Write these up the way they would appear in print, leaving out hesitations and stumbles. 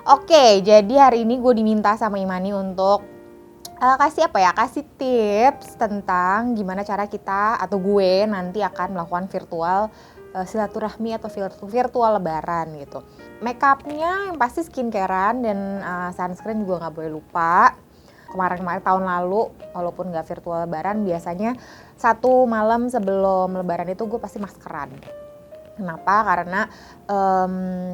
Oke, jadi hari ini gue diminta sama Imani untuk kasih tips tentang gimana cara kita atau gue nanti akan melakukan virtual silaturahmi atau virtual lebaran gitu. Makeupnya yang pasti skincarean dan sunscreen juga nggak boleh lupa. Kemarin tahun lalu, walaupun nggak virtual lebaran, biasanya satu malam sebelum lebaran itu gue pasti maskeran. Kenapa? Karena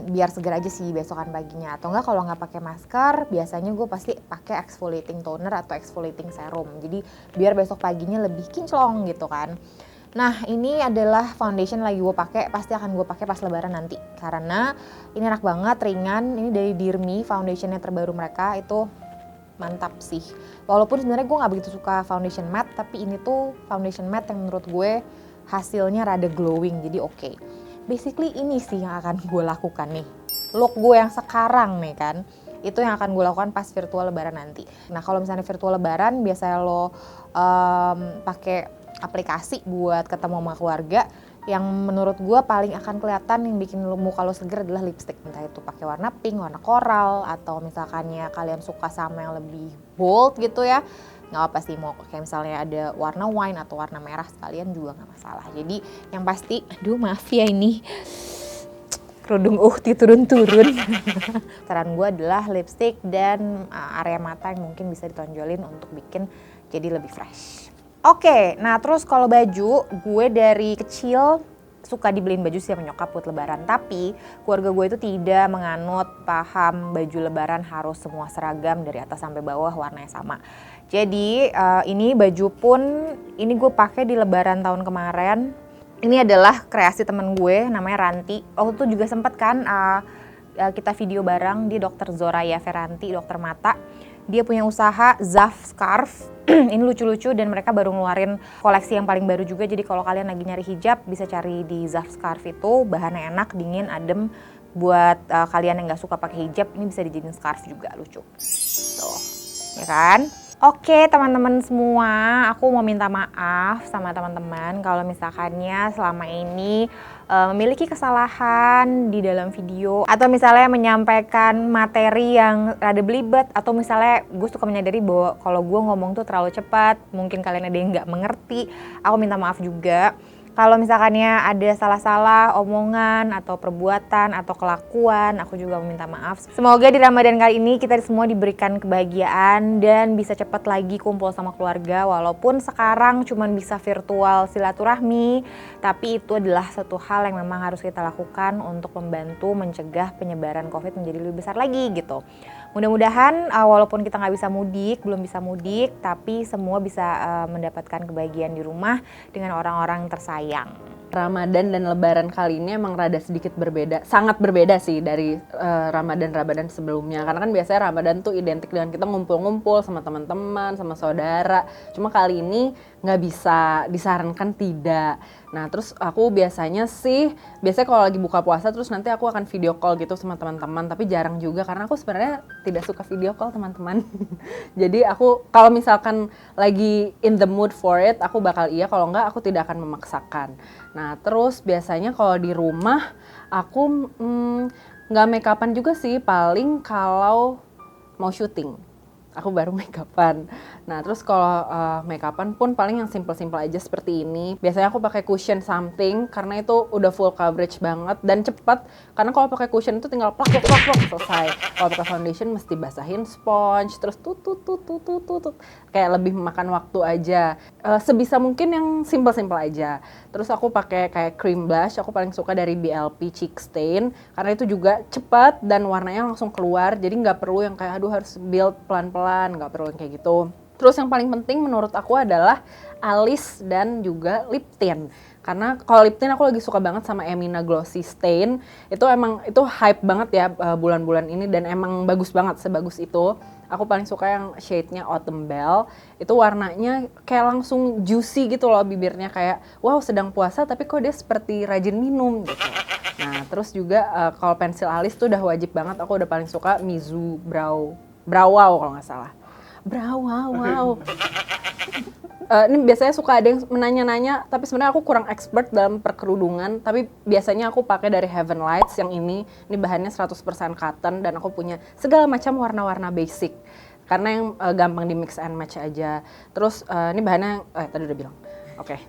biar seger aja sih besokan paginya. Atau enggak kalau nggak pakai masker, biasanya gue pasti pakai exfoliating toner atau exfoliating serum. Jadi biar besok paginya lebih kinclong gitu kan. Nah, ini adalah foundation lagi gue pakai, pasti akan gue pakai pas lebaran nanti. Karena ini enak banget, ringan. Ini dari Dear Me, foundationnya terbaru mereka itu mantap sih. Walaupun sebenarnya gue nggak begitu suka foundation matte, tapi ini tuh foundation matte yang menurut gue hasilnya rada glowing, jadi oke. Basically ini sih yang akan gue lakukan nih. Look gue yang sekarang nih kan, itu yang akan gue lakukan pas virtual lebaran nanti. Nah kalau misalnya virtual lebaran biasanya lo pakai aplikasi buat ketemu sama keluarga, yang menurut gue paling akan kelihatan yang bikin muka lo seger adalah lipstick. Entah itu pakai warna pink, warna coral, atau misalkannya kalian suka sama yang lebih bold gitu ya, nggak apa sih, mau kayak misalnya ada warna wine atau warna merah sekalian juga nggak masalah. Jadi yang pasti, aduh maaf ya ini kerudung uhti turun-turun. Saran gue adalah lipstick dan area mata yang mungkin bisa ditonjolin untuk bikin jadi lebih fresh. Oke, nah terus kalau baju, gue dari kecil suka dibeliin baju sih sama nyokap buat lebaran. Tapi keluarga gue itu tidak menganut paham baju lebaran harus semua seragam dari atas sampai bawah warnanya sama. Jadi ini baju pun ini gue pakai di lebaran tahun kemarin. Ini adalah kreasi temen gue namanya Ranti. Waktu itu juga sempet kan kita video bareng di Dr. Zoraya Feranti, dokter mata. Dia punya usaha Zaf Scarf. Ini lucu-lucu dan mereka baru ngeluarin koleksi yang paling baru juga. Jadi kalau kalian lagi nyari hijab bisa cari di Zaf Scarf itu. Bahannya enak, dingin, adem. Buat kalian yang gak suka pakai hijab, ini bisa dijadiin scarf juga, lucu. Tuh, ya kan? Oke teman-teman semua, aku mau minta maaf sama teman-teman kalau misalkannya selama ini memiliki kesalahan di dalam video, atau misalnya menyampaikan materi yang rada belibet, atau misalnya gue suka menyadari bahwa kalau gue ngomong tuh terlalu cepat, mungkin kalian ada yang nggak mengerti. Aku minta maaf juga. Kalau misalkannya ada salah-salah omongan atau perbuatan atau kelakuan, aku juga meminta maaf. Semoga di Ramadan kali ini kita semua diberikan kebahagiaan dan bisa cepat lagi kumpul sama keluarga. Walaupun sekarang cuma bisa virtual silaturahmi, tapi itu adalah satu hal yang memang harus kita lakukan untuk membantu mencegah penyebaran COVID menjadi lebih besar lagi gitu. Mudah-mudahan walaupun kita nggak bisa mudik, belum bisa mudik, tapi semua bisa mendapatkan kebahagiaan di rumah dengan orang-orang tersayang. Ramadan dan Lebaran kali ini emang rada sedikit berbeda, sangat berbeda sih dari Ramadan sebelumnya. Karena kan biasanya Ramadan tuh identik dengan kita ngumpul-ngumpul sama teman-teman, sama saudara. Cuma kali ini nggak bisa, disarankan tidak. Nah terus aku biasanya kalau lagi buka puasa terus nanti aku akan video call gitu sama teman-teman. Tapi jarang juga karena aku sebenarnya tidak suka video call teman-teman. Jadi aku kalau misalkan lagi in the mood for it, aku bakal iya, kalau enggak aku tidak akan memaksakan. Nah terus biasanya kalau di rumah aku nggak make upan juga sih, paling kalau mau syuting aku baru make upan. Nah terus kalau make upan pun paling yang simple-simple aja seperti ini. Biasanya aku pakai cushion something karena itu udah full coverage banget dan cepat. Karena kalau pakai cushion itu tinggal plak selesai. Kalau pakai foundation mesti basahin sponge terus tut kayak lebih memakan waktu aja. Sebisa mungkin yang simple-simple aja. Terus aku pakai kayak cream blush, aku paling suka dari BLP Cheek Stain karena itu juga cepat dan warnanya langsung keluar. Jadi nggak perlu yang kayak aduh harus build pelan-pelan, nggak perlu yang kayak gitu. Terus yang paling penting menurut aku adalah alis dan juga lip tint. Karena kalau lip tint aku lagi suka banget sama Emina Glossy Stain. Itu hype banget ya bulan-bulan ini dan emang bagus banget, sebagus itu. Aku paling suka yang shade-nya Autumn Bell. Itu warnanya kayak langsung juicy gitu loh bibirnya, kayak wow sedang puasa tapi kok dia seperti rajin minum gitu. Nah terus juga kalau pensil alis tuh udah wajib banget, aku udah paling suka Mizu Brow Wow kalau nggak salah. Brow Wow. ini biasanya suka ada yang menanya-nanya, tapi sebenarnya aku kurang expert dalam perkerudungan, tapi biasanya aku pakai dari Heaven Lights yang ini bahannya 100% cotton dan aku punya segala macam warna-warna basic. Karena yang gampang di mix and match aja. Terus ini bahannya, tadi udah bilang. Oke.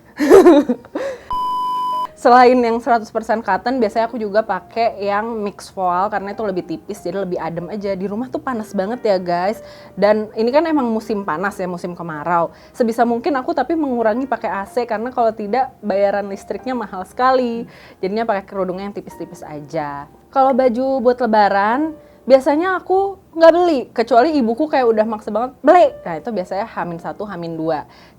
Selain yang 100% cotton, biasanya aku juga pakai yang mix voile karena itu lebih tipis, jadi lebih adem aja. Di rumah tuh panas banget ya guys. Dan ini kan emang musim panas ya, musim kemarau. Sebisa mungkin aku tapi mengurangi pakai AC karena kalau tidak bayaran listriknya mahal sekali. Jadinya pakai kerudungnya yang tipis-tipis aja. Kalau baju buat lebaran, biasanya aku nggak beli, kecuali ibuku kayak udah maksa banget beli. Nah itu biasanya H-1, H-2.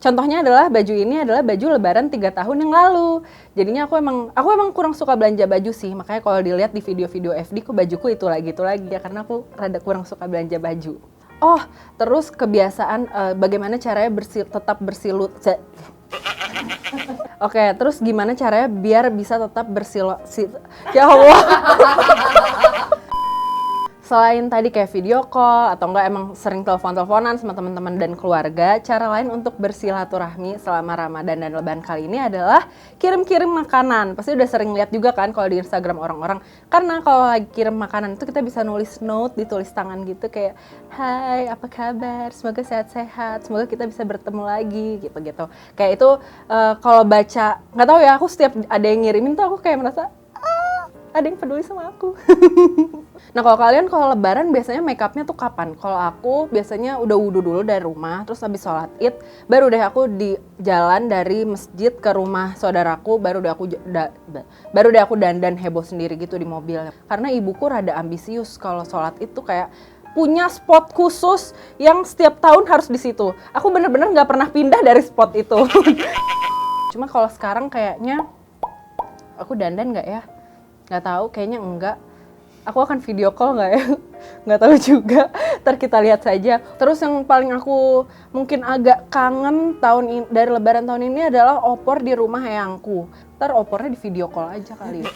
Contohnya adalah baju ini adalah baju lebaran 3 tahun yang lalu. Jadinya aku emang kurang suka belanja baju sih. Makanya kalau dilihat di video-video FD, kok bajuku itu lagi ya, karena aku rada kurang suka belanja baju. Oh, terus kebiasaan bagaimana caranya tetap bersilut. Oke, terus gimana caranya biar bisa tetap ya Allah. Selain tadi kayak video call atau enggak emang sering telepon-teleponan sama teman-teman dan keluarga, cara lain untuk bersilaturahmi selama Ramadan dan Lebaran kali ini adalah kirim-kirim makanan. Pasti udah sering lihat juga kan kalau di Instagram orang-orang. Karena kalau lagi kirim makanan itu kita bisa nulis note, ditulis tangan gitu kayak, "Hai, apa kabar? Semoga sehat-sehat. Semoga kita bisa bertemu lagi." gitu-gitu. Kayak itu kalau baca, nggak tahu ya, aku setiap ada yang ngirimin tuh aku kayak merasa ada yang peduli sama aku. Nah kalau kalian kalau lebaran biasanya make upnya tuh kapan? Kalau aku biasanya udah wudu dulu dari rumah, terus habis sholat id, baru deh aku di jalan dari masjid ke rumah saudaraku, baru deh aku dandan heboh sendiri gitu di mobil. Karena ibuku rada ambisius kalau sholat id tuh kayak punya spot khusus yang setiap tahun harus di situ. Aku bener-bener nggak pernah pindah dari spot itu. Cuma kalau sekarang kayaknya aku dandan nggak ya? Nggak tahu, kayaknya enggak. Aku akan video call nggak ya? Nggak tahu juga. Ntar kita lihat saja. Terus yang paling aku mungkin agak kangen dari lebaran tahun ini adalah opor di rumah eyangku. Ntar opornya di video call aja kali ya.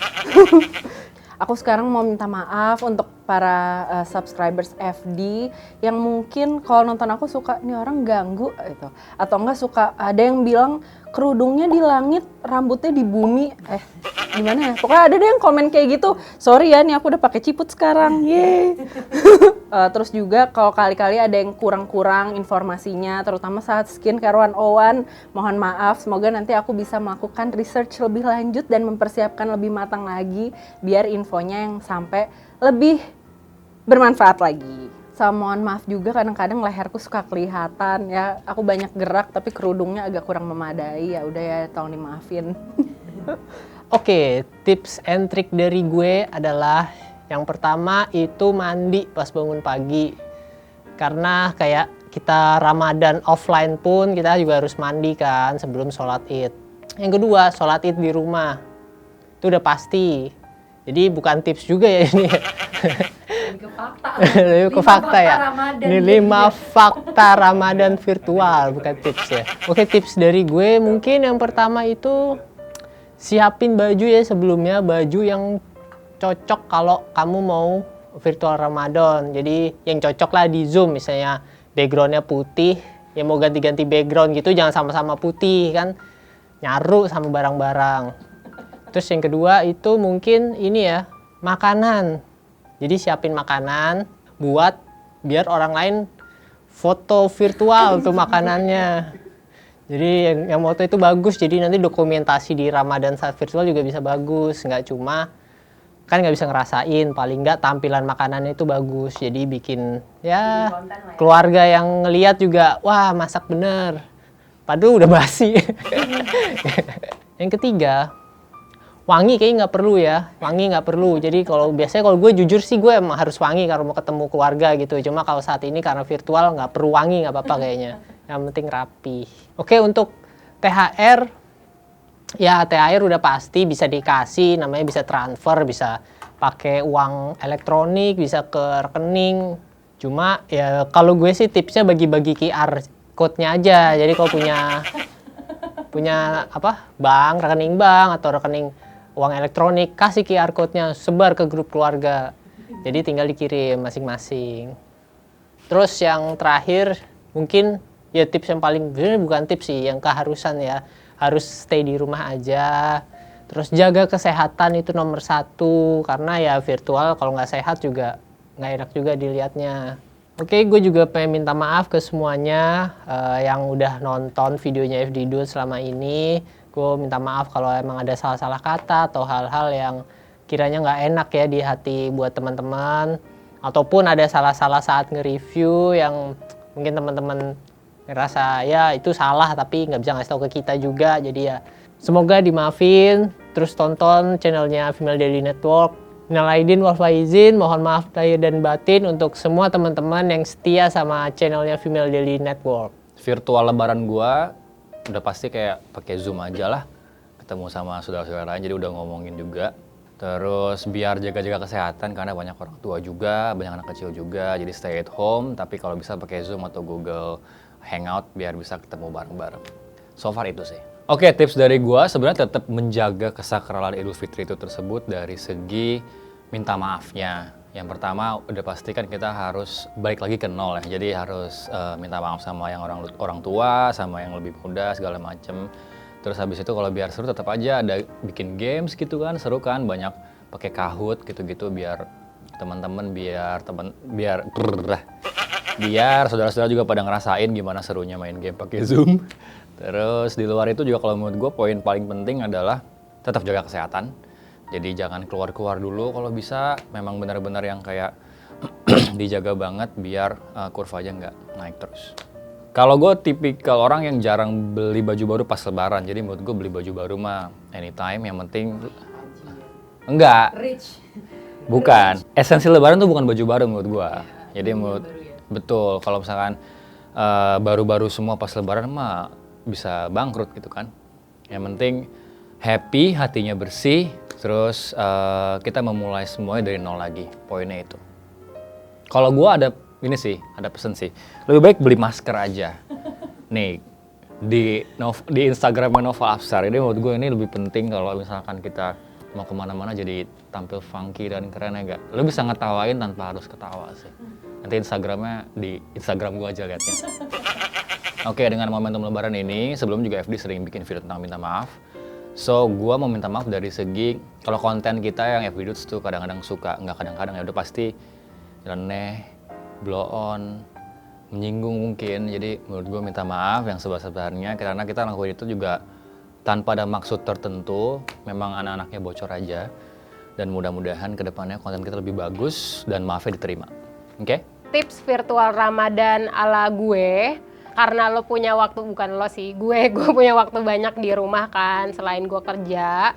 Aku sekarang mau minta maaf untuk para subscribers FD yang mungkin kalau nonton aku suka, nih orang ganggu gitu. Atau enggak suka, ada yang bilang kerudungnya di langit, rambutnya di bumi. Gimana ya? Pokoknya ada deh yang komen kayak gitu. Sorry ya, nih aku udah pakai ciput sekarang. Yeay. Terus juga kalau kali-kali ada yang kurang-kurang informasinya, terutama saat skincare 101, mohon maaf. Semoga nanti aku bisa melakukan research lebih lanjut dan mempersiapkan lebih matang lagi biar infonya yang sampai lebih bermanfaat lagi. Sama mohon maaf juga kadang-kadang leherku suka kelihatan ya. Aku banyak gerak tapi kerudungnya agak kurang memadai. Ya udah ya, tolong dimaafin. Oke, tips and trick dari gue adalah yang pertama itu mandi pas bangun pagi. Karena kayak kita Ramadan offline pun kita juga harus mandi kan sebelum sholat id. Yang kedua, sholat id di rumah. Itu udah pasti. Jadi bukan tips juga ya ini. Lebih ke fakta ya. Ini 5 fakta Ramadan virtual, bukan tips ya. Oke, tips dari gue mungkin yang pertama itu siapin baju ya sebelumnya, baju yang cocok kalau kamu mau virtual Ramadan. Jadi yang cocok lah di Zoom, misalnya backgroundnya putih, ya mau ganti-ganti background gitu jangan sama-sama putih kan, nyaru sama barang-barang. Terus yang kedua itu mungkin ini ya, makanan. Jadi siapin makanan buat biar orang lain foto virtual untuk makanannya. Jadi yang foto itu bagus, jadi nanti dokumentasi di Ramadan saat virtual juga bisa bagus. Nggak cuma, kan nggak bisa ngerasain, paling nggak tampilan makanannya itu bagus. Jadi bikin ya keluarga yang ngelihat juga, wah masak bener. Padahal udah basi. Yang ketiga, wangi kayaknya nggak perlu ya, wangi nggak perlu. Jadi biasanya kalau gue jujur sih gue emang harus wangi kalau mau ketemu keluarga gitu. Cuma kalau saat ini karena virtual nggak perlu wangi, nggak apa-apa kayaknya. Yang penting rapi. Oke, untuk THR, ya THR udah pasti bisa dikasih, namanya bisa transfer, bisa pakai uang elektronik, bisa ke rekening. Cuma ya kalau gue sih tipsnya bagi-bagi QR code-nya aja. Jadi kalau punya bank, rekening bank atau rekening uang elektronik, kasih QR code-nya, sebar ke grup keluarga. Jadi tinggal dikirim masing-masing. Terus yang terakhir mungkin ya tips yang paling sebenarnya bukan tips sih, yang keharusan ya, harus stay di rumah aja. Terus jaga kesehatan itu nomor 1, karena ya virtual kalau nggak sehat juga nggak enak juga dilihatnya. Oke, gue juga pengen minta maaf ke semuanya yang udah nonton videonya FD Dude selama ini. Gue minta maaf kalau emang ada salah-salah kata atau hal-hal yang kiranya nggak enak ya di hati buat teman-teman. Ataupun ada salah-salah saat nge-review yang mungkin teman-teman ngerasa ya itu salah tapi nggak bisa ngasih tahu ke kita juga. Jadi ya semoga dimaafin. Terus tonton channelnya Female Daily Network. Minal aidin wal faizin, mohon maaf lahir dan batin untuk semua teman-teman yang setia sama channelnya Female Daily Network. Virtual lebaran gua udah pasti kayak pakai Zoom aja lah. Ketemu sama saudara-saudara jadi udah ngomongin juga. Terus biar jaga-jaga kesehatan karena banyak orang tua juga, banyak anak kecil juga. Jadi stay at home, tapi kalau bisa pakai Zoom atau Google Hangout biar bisa ketemu bareng-bareng. So far itu sih. Oke, tips dari gua sebenarnya tetap menjaga kesakralan Idul Fitri itu tersebut dari segi minta maafnya. Yang pertama udah pasti kan kita harus balik lagi ke nol ya. Jadi harus minta maaf sama yang orang tua, sama yang lebih muda segala macem. Terus habis itu kalau biar seru tetap aja ada bikin games gitu kan, seru kan, banyak pakai Kahoot gitu-gitu biar teman-teman biar saudara-saudara juga pada ngerasain gimana serunya main game pakai Zoom. Terus di luar itu juga kalau menurut gue poin paling penting adalah tetap jaga kesehatan. Jadi jangan keluar-keluar dulu kalau bisa, memang benar-benar yang kayak dijaga banget biar kurvanya nggak naik terus. Kalau gue tipikal orang yang jarang beli baju baru pas lebaran, jadi menurut gue beli baju baru mah anytime, yang penting enggak. Bukan, esensi lebaran tuh bukan baju baru menurut gue. Jadi menurut betul, kalau misalkan baru-baru semua pas lebaran mah bisa bangkrut gitu kan. Yang penting happy, hatinya bersih, terus kita memulai semuanya dari nol lagi. Poinnya itu. Kalau gue ada pesan sih. Lebih baik beli masker aja. Nih di Instagramnya Nova Afsar ini menurut gue ini lebih penting kalau misalkan kita mau kemana-mana jadi tampil funky dan keren ya gak? Lo bisa ngetawain tanpa harus ketawa sih. Nanti Instagramnya di Instagram gue aja liatnya. Oke, dengan momentum lebaran ini, sebelum juga FD sering bikin video tentang minta maaf. So, gue mau minta maaf dari segi, kalau konten kita yang FD Dudes tuh kadang-kadang suka, nggak kadang-kadang ya udah pasti nyeleneh, blow on, menyinggung mungkin. Jadi menurut gue minta maaf yang sebesar-besarnya, karena kita ngelakuin itu juga tanpa ada maksud tertentu, memang anak-anaknya bocor aja. Dan mudah-mudahan kedepannya konten kita lebih bagus dan maafnya diterima. Oke? Tips virtual Ramadan ala gue, karena lo punya waktu, bukan lo sih, gue punya waktu banyak di rumah kan selain gue kerja.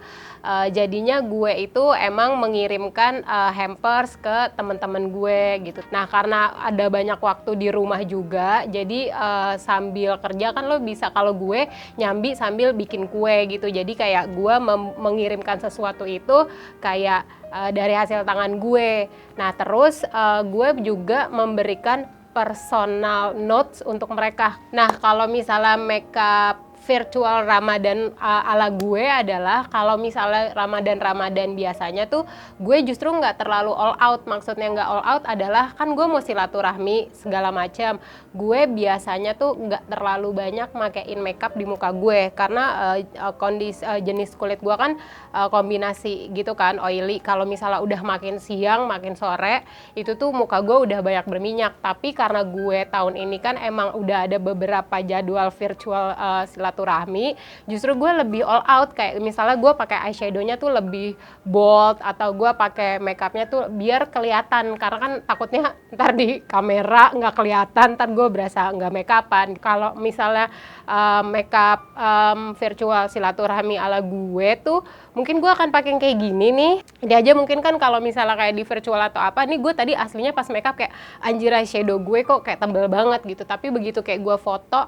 Jadinya gue itu emang mengirimkan hampers ke teman-teman gue gitu. Nah karena ada banyak waktu di rumah juga, jadi sambil kerja kan lo bisa, kalau gue nyambi sambil bikin kue gitu. Jadi kayak gue mengirimkan sesuatu itu kayak dari hasil tangan gue. Nah terus gue juga memberikan personal notes untuk mereka. Nah, kalau misalnya makeup virtual Ramadan ala gue adalah kalau misalnya Ramadan biasanya tuh gue justru nggak terlalu all out. Maksudnya nggak all out adalah kan gue mau silaturahmi segala macam. Gue biasanya tuh nggak terlalu banyak makein makeup di muka gue karena kondisi jenis kulit gue kan kombinasi gitu kan, oily. Kalau misalnya udah makin siang, makin sore, itu tuh muka gue udah banyak berminyak. Tapi karena gue tahun ini kan emang udah ada beberapa jadwal virtual silaturahmi, justru gue lebih all out. Kayak misalnya gue pakai eyeshadow-nya tuh lebih bold, atau gue pakai makeupnya tuh biar kelihatan, karena kan takutnya ntar di kamera nggak kelihatan, ntar gue berasa nggak makeupan. Kalau misalnya makeup virtual silaturahmi ala gue tuh mungkin gue akan pakai yang kayak gini nih. Dia aja mungkin kan kalau misalnya kayak di virtual atau apa nih, gue tadi aslinya pas makeup kayak anjir eyeshadow gue kok kayak tebel banget gitu, tapi begitu kayak gue foto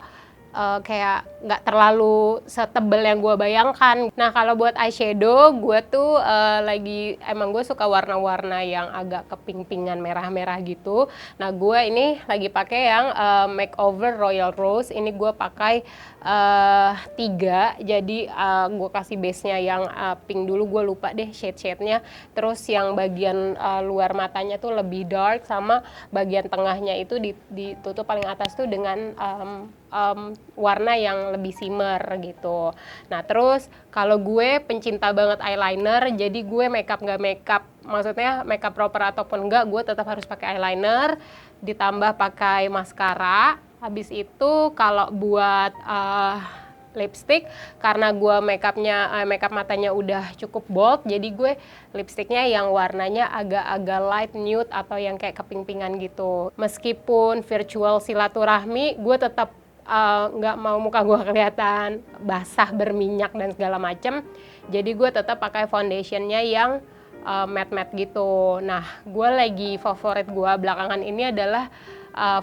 kayak nggak terlalu setebel yang gue bayangkan. Nah kalau buat eyeshadow gue tuh emang gue suka warna-warna yang agak keping-pingan merah-merah gitu. Nah gue ini lagi pakai yang Makeover Royal Rose. Ini gue pakai 3, jadi gue kasih base-nya yang pink dulu, gue lupa deh shade-shade-nya. Terus yang bagian luar matanya tuh lebih dark, sama bagian tengahnya itu ditutup paling atas tuh dengan warna yang lebih shimmer gitu. Nah terus kalau gue pencinta banget eyeliner, jadi gue makeup nggak makeup, maksudnya makeup proper ataupun enggak, gue tetap harus pakai eyeliner, ditambah pakai maskara. Habis itu kalau buat lipstick, karena gue makeup matanya udah cukup bold, jadi gue lipsticknya yang warnanya agak-agak light nude atau yang kayak keping-pingan gitu. Meskipun virtual silaturahmi, gue tetap nggak mau muka gue kelihatan basah, berminyak dan segala macem. Jadi gue tetap pakai foundationnya yang matte gitu. Nah, gue lagi favorit gue belakangan ini adalah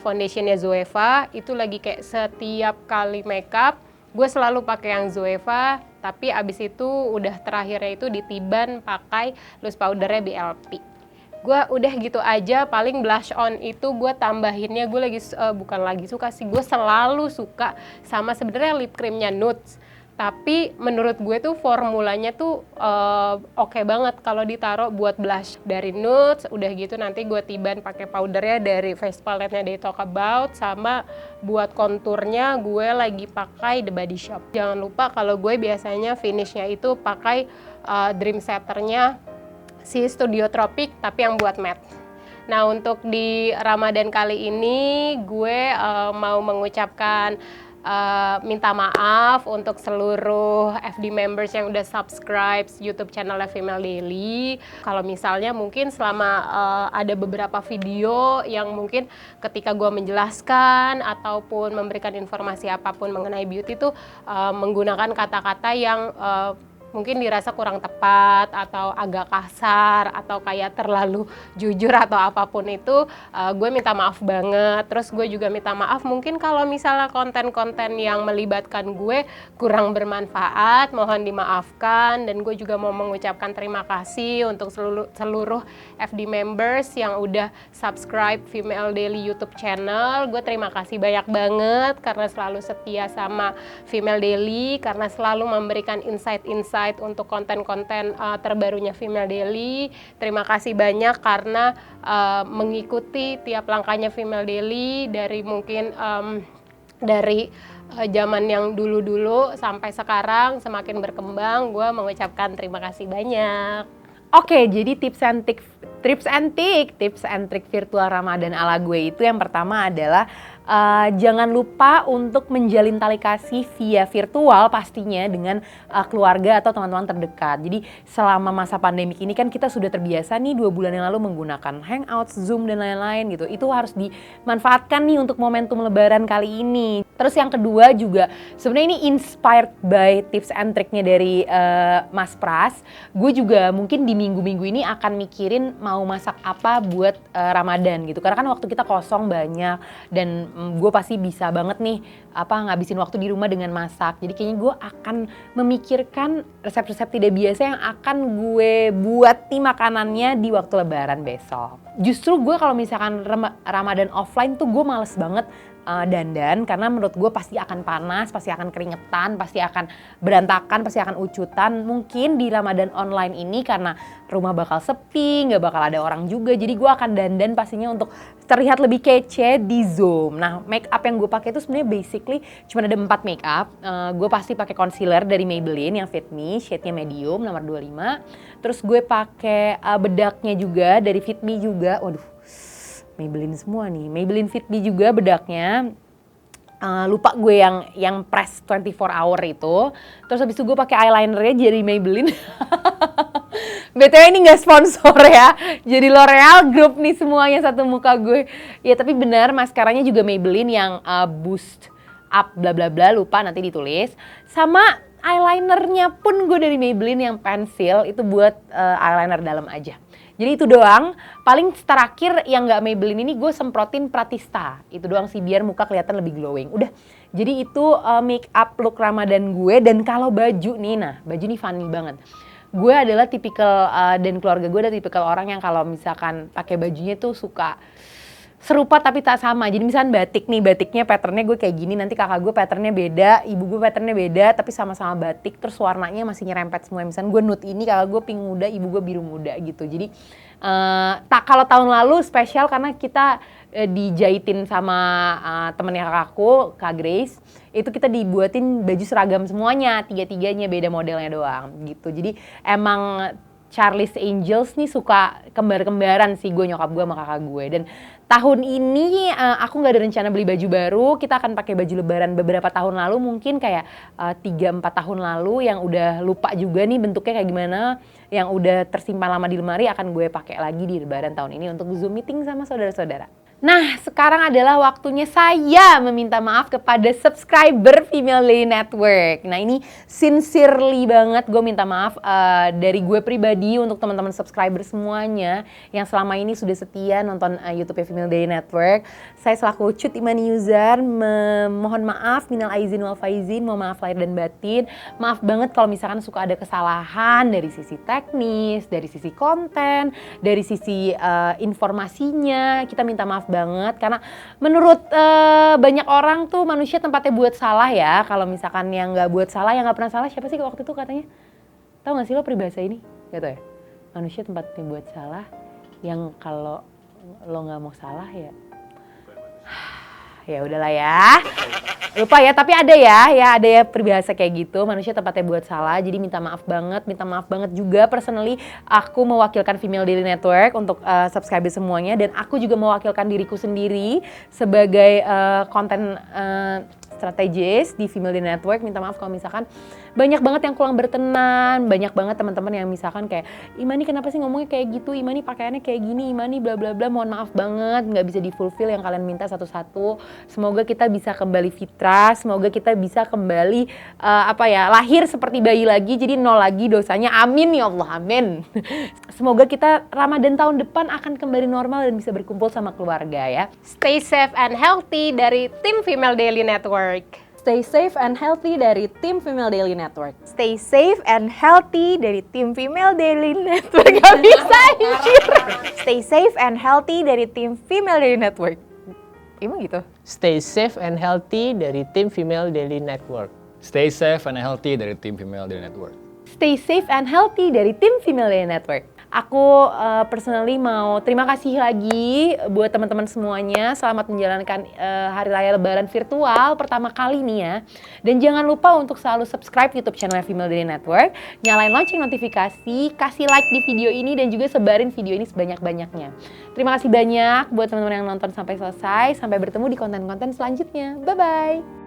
foundationnya Zoeva. Itu lagi kayak setiap kali makeup gue selalu pakai yang Zoeva, tapi abis itu udah terakhirnya itu ditiban pakai loose powdernya BLP. Gue udah gitu aja, paling blush on itu gue tambahinnya, gue lagi bukan lagi suka sih, gue selalu suka sama sebenarnya lip creamnya Nudes. Tapi menurut gue tuh formulanya tuh oke banget kalau ditaruh buat blush dari Nudes. Udah gitu nanti gue tiban pakai powdernya dari face palette-nya dari Talk About, sama buat konturnya gue lagi pakai The Body Shop. Jangan lupa kalau gue biasanya finishnya itu pakai Dream Setternya si Studio Tropic tapi yang buat matte. Nah untuk di Ramadan kali ini gue mau mengucapkan minta maaf untuk seluruh FD members yang udah subscribe YouTube channelnya Female Daily. Kalau misalnya mungkin selama ada beberapa video yang mungkin ketika gue menjelaskan ataupun memberikan informasi apapun mengenai beauty itu menggunakan kata-kata yang mungkin dirasa kurang tepat atau agak kasar atau kayak terlalu jujur atau apapun itu, gue minta maaf banget. Terus gue juga minta maaf mungkin kalau misalnya konten-konten yang melibatkan gue kurang bermanfaat, mohon dimaafkan. Dan gue juga mau mengucapkan terima kasih untuk seluruh FD members yang udah subscribe Female Daily YouTube channel. Gue terima kasih banyak banget karena selalu setia sama Female Daily, karena selalu memberikan insight-insight untuk konten-konten terbarunya Female Daily. Terima kasih banyak karena mengikuti tiap langkahnya Female Daily dari mungkin dari zaman yang dulu-dulu sampai sekarang semakin berkembang. Gue mengucapkan terima kasih banyak. Oke, jadi tips and trick virtual Ramadan ala gue itu yang pertama adalah jangan lupa untuk menjalin tali kasih via virtual pastinya dengan keluarga atau teman-teman terdekat. Jadi selama masa pandemik ini kan kita sudah terbiasa nih 2 bulan yang lalu menggunakan Hangouts, Zoom dan lain-lain gitu. Itu harus dimanfaatkan nih untuk momentum lebaran kali ini. Terus yang kedua juga sebenarnya ini inspired by tips and triknya dari Mas Pras. Gue juga mungkin di minggu-minggu ini akan mikirin mau masak apa buat Ramadan gitu. Karena kan waktu kita kosong banyak dan gue pasti bisa banget nih ngabisin waktu di rumah dengan masak. Jadi kayaknya gue akan memikirkan resep-resep tidak biasa yang akan gue buat nih makanannya di waktu lebaran besok. Justru gue kalau misalkan Ramadan offline tuh gue males banget dandan, karena menurut gue pasti akan panas, pasti akan keringetan, pasti akan berantakan, pasti akan ucutan. Mungkin di Ramadan online ini karena rumah bakal sepi, nggak bakal ada orang juga, jadi gue akan dandan pastinya untuk terlihat lebih kece di Zoom. Nah, make up yang gue pakai itu sebenarnya basically cuma ada 4 make up. Gue pasti pakai concealer dari Maybelline yang Fit Me, shade-nya medium nomor 25. Terus gue pakai bedaknya juga dari Fit Me juga. Waduh, Maybelline semua nih. Maybelline Fit Me juga bedaknya. Lupa gue yang press 24 hour itu. Terus habis itu gue pakai eyelinernya dari Maybelline. BTW ini gak sponsor ya. Jadi L'Oreal Group nih semuanya satu muka gue. Ya tapi benar, maskaranya juga Maybelline yang boost up bla bla bla, lupa nanti ditulis. Sama eyelinernya pun gue dari Maybelline yang pensil, itu buat eyeliner dalam aja. Jadi itu doang. Paling terakhir yang nggak Maybelline ini gue semprotin Pratista. Itu doang sih biar muka kelihatan lebih glowing. Udah. Jadi itu make up look Ramadan gue. Dan kalau baju nih, nah baju nih funny banget. Gue adalah tipikal dan keluarga gue adalah tipikal orang yang kalau misalkan pakai bajunya tuh suka serupa tapi tak sama. Jadi misalnya batik nih, batiknya patternnya gue kayak gini, nanti kakak gue patternnya beda, ibu gue patternnya beda, tapi sama-sama batik, terus warnanya masih nyerempet semua. Misalnya gue nude ini, kakak gue pink muda, ibu gue biru muda gitu. Jadi kalau tahun lalu spesial karena kita dijahitin sama temennya kakakku, Kak Grace, itu kita dibuatin baju seragam semuanya, tiga-tiganya beda modelnya doang gitu. Jadi emang Charlie's Angels nih suka kembar-kembaran sih gue, nyokap gue sama kakak gue. Dan tahun ini aku nggak ada rencana beli baju baru, kita akan pakai baju lebaran beberapa tahun lalu, mungkin kayak 3-4 tahun lalu yang udah lupa juga nih bentuknya kayak gimana, yang udah tersimpan lama di lemari akan gue pakai lagi di lebaran tahun ini untuk Zoom meeting sama saudara-saudara. Nah, sekarang adalah waktunya saya meminta maaf kepada subscriber Female Daily Network. Nah, ini sincerely banget gue minta maaf dari gue pribadi untuk teman-teman subscriber semuanya yang selama ini sudah setia nonton YouTube Female Daily Network. Saya selaku Cut Imani user mohon maaf, minal aizin wal faizin, mohon maaf lahir dan batin. Maaf banget kalau misalkan suka ada kesalahan dari sisi teknis, dari sisi konten, dari sisi informasinya. Kita minta maaf banget karena menurut banyak orang tuh manusia tempatnya buat salah ya. Kalau misalkan yang nggak buat salah, yang nggak pernah salah, siapa sih waktu itu katanya? Tahu nggak sih lo peribahasa ini? Gak tau ya? Manusia tempatnya buat salah, yang kalau lo nggak mau salah ya ya udahlah ya, lupa ya. Tapi ada ya peribahasa kayak gitu, manusia tempatnya buat salah. Jadi minta maaf banget juga personally aku mewakilkan Female Daily Network untuk subscriber semuanya, dan aku juga mewakilkan diriku sendiri sebagai konten strategis di Female Daily Network. Minta maaf kalau misalkan banyak banget yang kurang berkenan, banyak banget teman-teman yang misalkan kayak, Imani kenapa sih ngomongnya kayak gitu, Imani pakaiannya kayak gini, Imani bla bla bla. Mohon maaf banget, nggak bisa difulfill yang kalian minta satu-satu. Semoga kita bisa kembali fitrah, semoga kita bisa kembali lahir seperti bayi lagi, jadi nol lagi dosanya. Amin ya Allah, amin. Semoga kita Ramadan tahun depan akan kembali normal dan bisa berkumpul sama keluarga ya. Stay safe and healthy dari tim Female Daily Network. Stay safe and healthy dari tim Female Daily Network. Stay safe and healthy dari tim Female Daily Network. Gak bisa anjir. Stay safe and healthy dari tim Female Daily Network. Emang gitu? Stay safe and healthy dari tim Female Daily Network. Stay safe and healthy dari tim Female Daily Network. Stay safe and healthy dari tim Female Daily Network. Aku personally mau terima kasih lagi buat teman-teman semuanya. Selamat menjalankan Hari Raya Lebaran virtual pertama kali nih ya. Dan jangan lupa untuk selalu subscribe YouTube channel Female Daily Network, nyalain lonceng notifikasi, kasih like di video ini, dan juga sebarin video ini sebanyak-banyaknya. Terima kasih banyak buat teman-teman yang nonton sampai selesai. Sampai bertemu di konten-konten selanjutnya. Bye-bye!